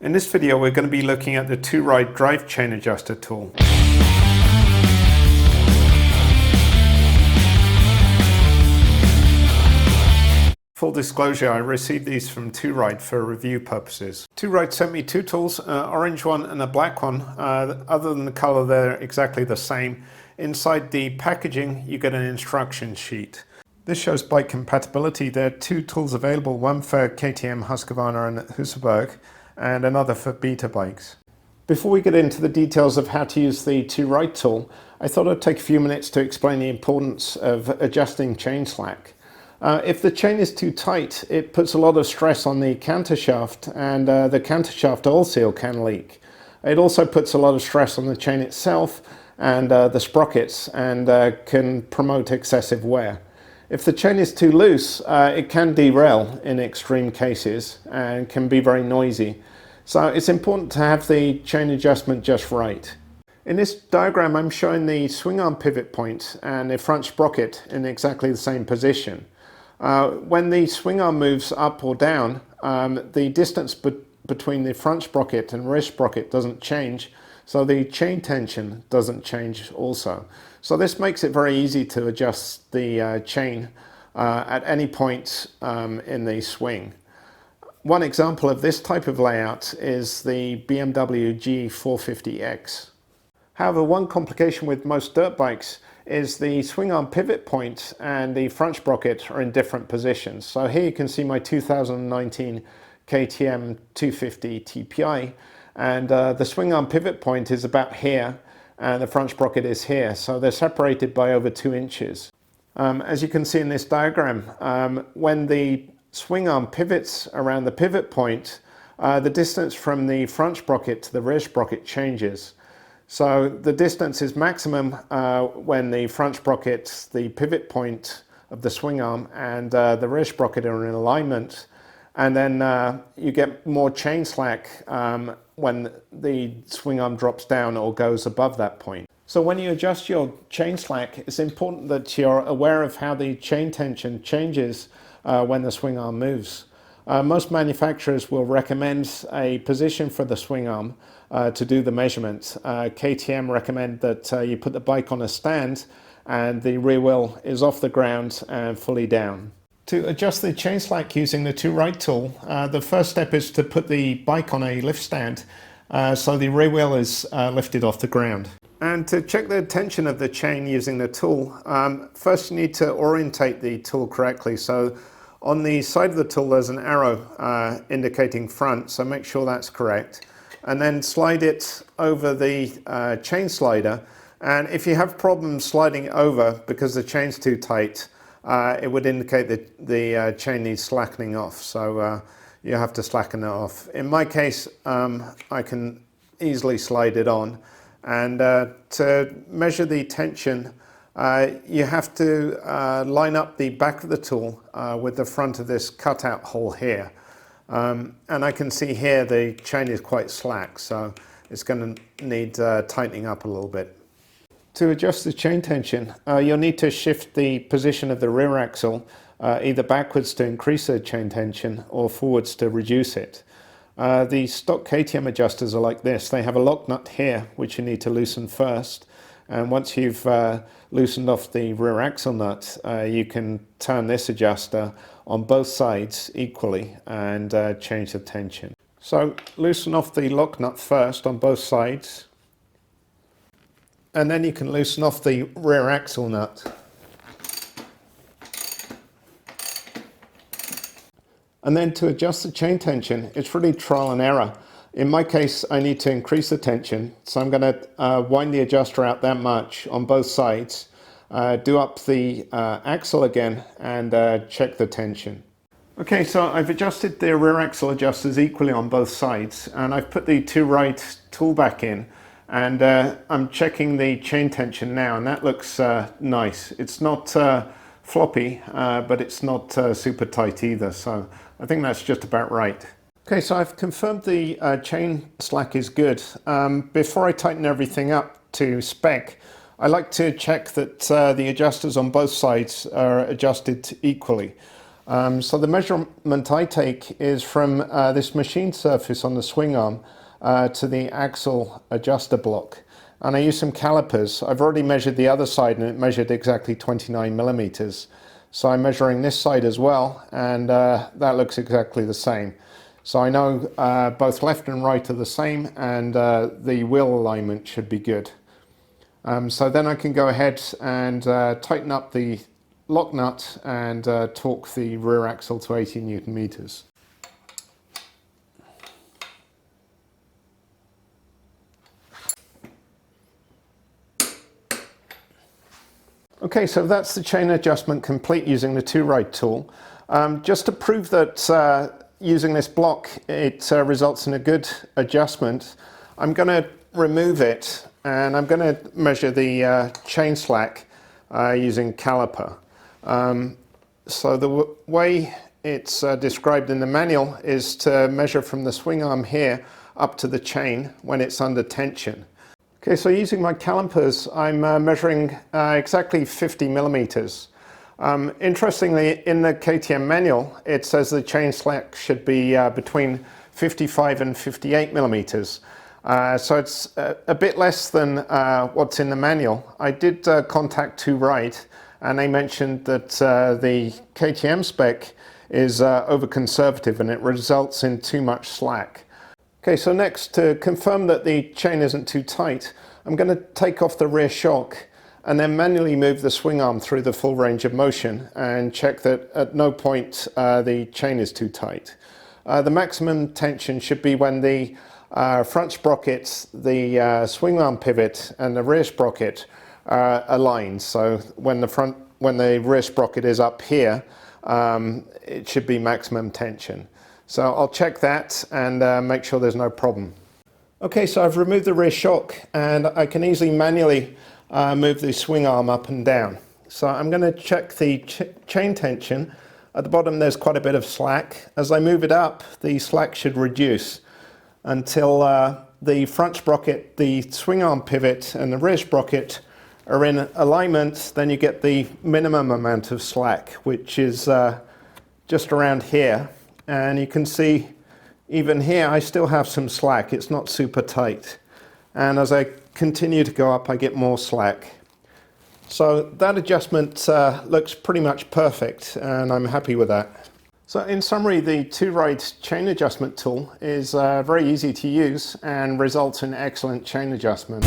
In this video we're going to be looking at the TwoRide Drive Chain Adjuster tool. Full disclosure, I received these from TwoRide for review purposes. TwoRide sent me two tools, an orange one and a black one. Other than the color, they're exactly the same. Inside the packaging you get an instruction sheet. This shows bike compatibility. There are two tools available, one for KTM, Husqvarna and Husaberg, and another for beta bikes. Before we get into the details of how to use the TwoRide tool, I thought I'd take a few minutes to explain the importance of adjusting chain slack. If the chain is too tight, it puts a lot of stress on the countershaft, and the countershaft oil seal can leak. It also puts a lot of stress on the chain itself and the sprockets, and can promote excessive wear. If the chain is too loose, it can derail in extreme cases and can be very noisy. So it's important to have the chain adjustment just right. In this diagram I'm showing the swing arm pivot point and the front sprocket in exactly the same position. When the swing arm moves up or down, the distance between the front sprocket and rear sprocket doesn't change, so the chain tension doesn't change also. So this makes it very easy to adjust the chain at any point in the swing. One example of this type of layout is the BMW G450X. However, one complication with most dirt bikes is the swing arm pivot point and the front sprocket are in different positions. So here you can see my 2019 Ktm 250 TPI, and the swing arm pivot point is about here and the front sprocket is here, so they're separated by over 2 inches. As you can see in this diagram, when the swing arm pivots around the pivot point, the distance from the front sprocket to the rear sprocket changes. So the distance is maximum when the front sprocket, the pivot point of the swing arm, and the rear sprocket are in alignment, and then you get more chain slack when the swing arm drops down or goes above that point. So when you adjust your chain slack, it's important that you're aware of how the chain tension changes when the swing arm moves. Most manufacturers will recommend a position for the swing arm to do the measurement. KTM recommend that you put the bike on a stand and the rear wheel is off the ground and fully down. To adjust the chain slack using the TwoRide tool, the first step is to put the bike on a lift stand so the rear wheel is lifted off the ground. And to check the tension of the chain using the tool, first you need to orientate the tool correctly. So on the side of the tool there's an arrow indicating front, so make sure that's correct. And then slide it over the chain slider, and if you have problems sliding it over because the chain's too tight, it would indicate that the chain needs slackening off, so you have to slacken it off. In my case, I can easily slide it on, and to measure the tension, you have to line up the back of the tool with the front of this cutout hole here. And I can see here the chain is quite slack, so it's going to need tightening up a little bit. To adjust the chain tension, you'll need to shift the position of the rear axle either backwards to increase the chain tension or forwards to reduce it. The stock Ktm adjusters are like this. They have a lock nut here which you need to loosen first, and once you've loosened off the rear axle nut, you can turn this adjuster on both sides equally and change the tension. So loosen off the lock nut first on both sides, and then you can loosen off the rear axle nut. And then to adjust the chain tension, it's really trial and error. In my case, I need to increase the tension, so I'm going to wind the adjuster out that much on both sides, do up the axle again, and check the tension. Okay, so I've adjusted the rear axle adjusters equally on both sides, and I've put the TwoRide tool back in, and I'm checking the chain tension now, and that looks nice. It's not floppy, but it's not super tight either, so I think that's just about right. Okay, so I've confirmed the chain slack is good. Before I tighten everything up to spec, I like to check that the adjusters on both sides are adjusted equally. So the measurement I take is from this machine surface on the swing arm to the axle adjuster block. And I use some calipers. I've already measured the other side and it measured exactly 29 millimeters. So I'm measuring this side as well, and that looks exactly the same. So I know both left and right are the same, and the wheel alignment should be good. So then I can go ahead and tighten up the lock nut and torque the rear axle to 80 Newton meters. Okay, so that's the chain adjustment complete using the TwoRide tool. Just to prove that using this block it results in a good adjustment, I'm going to remove it and I'm going to measure the chain slack using caliper. So the way it's described in the manual is to measure from the swing arm here up to the chain when it's under tension. Okay, so using my calipers, I'm measuring exactly 50 millimeters. Interestingly, in the KTM manual, it says the chain slack should be between 55 and 58 millimeters. So it's a bit less than what's in the manual. I did contact TwoRide, and they mentioned that the KTM spec is over conservative and it results in too much slack. Okay, so next, to confirm that the chain isn't too tight, I'm going to take off the rear shock and then manually move the swing arm through the full range of motion and check that at no point the chain is too tight. The maximum tension should be when the front sprocket, the swing arm pivot and the rear sprocket are aligned. So when the rear sprocket is up here, it should be maximum tension. So I'll check that and make sure there's no problem. Okay, so I've removed the rear shock and I can easily manually move the swing arm up and down. So I'm going to check the chain tension. At the bottom there's quite a bit of slack. As I move it up, the slack should reduce until the front sprocket, the swing arm pivot and the rear sprocket are in alignment. Then you get the minimum amount of slack, which is just around here. And you can see even here I still have some slack. It's not super tight. And as I continue to go up, I get more slack. So that adjustment looks pretty much perfect, and I'm happy with that. So in summary, the TwoRide chain adjustment tool is very easy to use and results in excellent chain adjustment.